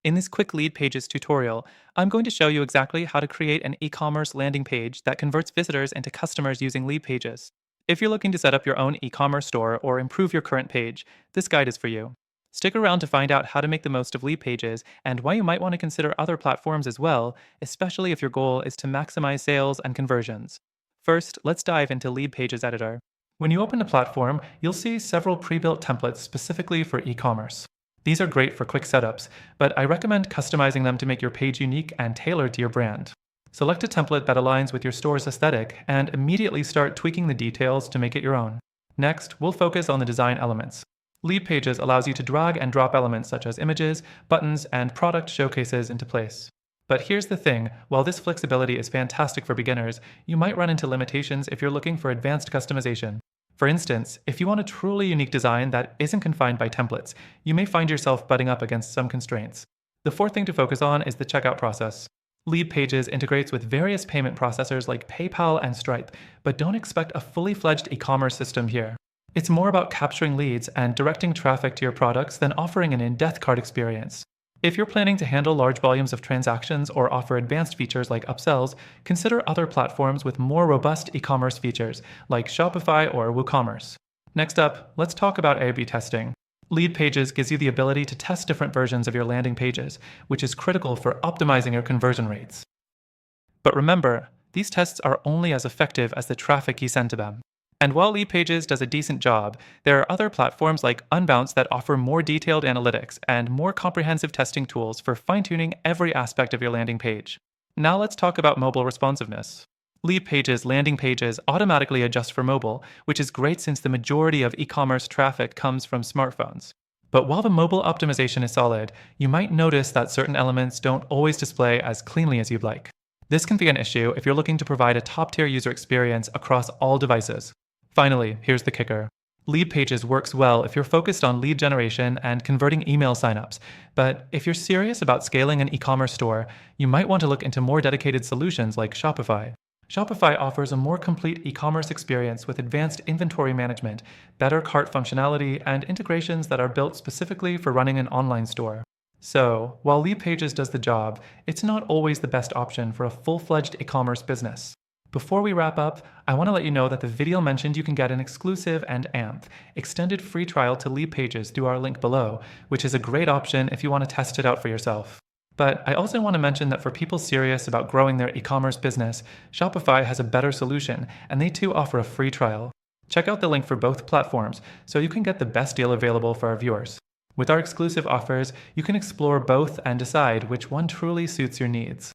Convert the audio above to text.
In this quick LeadPages tutorial, I'm going to show you exactly how to create an e-commerce landing page that converts visitors into customers using LeadPages. If you're looking to set up your own e-commerce store or improve your current page, this guide is for you. Stick around to find out how to make the most of LeadPages and why you might want to consider other platforms as well, especially if your goal is to maximize sales and conversions. First, let's dive into LeadPages Editor. When you open a platform, you'll see several pre-built templates specifically for e-commerce. These are great for quick setups, but I recommend customizing them to make your page unique and tailored to your brand. Select a template that aligns with your store's aesthetic and immediately start tweaking the details to make it your own. Next, we'll focus on the design elements. LeadPages allows you to drag and drop elements such as images, buttons, and product showcases into place. But here's the thing, while this flexibility is fantastic for beginners, you might run into limitations if you're looking for advanced customization. For instance, if you want a truly unique design that isn't confined by templates, you may find yourself butting up against some constraints. The fourth thing to focus on is the checkout process. LeadPages integrates with various payment processors like PayPal and Stripe, but don't expect a fully fledged e-commerce system here. It's more about capturing leads and directing traffic to your products than offering an in-depth cart experience. If you're planning to handle large volumes of transactions or offer advanced features like upsells, consider other platforms with more robust e-commerce features like Shopify or WooCommerce. Next up, let's talk about A/B testing. LeadPages gives you the ability to test different versions of your landing pages, which is critical for optimizing your conversion rates. But remember, these tests are only as effective as the traffic you send to them. And while LeadPages does a decent job, there are other platforms like Unbounce that offer more detailed analytics and more comprehensive testing tools for fine-tuning every aspect of your landing page. Now let's talk about mobile responsiveness. LeadPages landing pages automatically adjust for mobile, which is great since the majority of e-commerce traffic comes from smartphones. But while the mobile optimization is solid, you might notice that certain elements don't always display as cleanly as you'd like. This can be an issue if you're looking to provide a top-tier user experience across all devices. Finally, here's the kicker. LeadPages works well if you're focused on lead generation and converting email signups, but if you're serious about scaling an e-commerce store, you might want to look into more dedicated solutions like Shopify. Shopify offers a more complete e-commerce experience with advanced inventory management, better cart functionality, and integrations that are built specifically for running an online store. So, while LeadPages does the job, it's not always the best option for a full-fledged e-commerce business. Before we wrap up, I want to let you know that the video mentioned you can get an exclusive and extended free trial to LeadPages through our link below, which is a great option if you want to test it out for yourself. But I also want to mention that for people serious about growing their e-commerce business, Shopify has a better solution, and they too offer a free trial. Check out the link for both platforms so you can get the best deal available for our viewers. With our exclusive offers, you can explore both and decide which one truly suits your needs.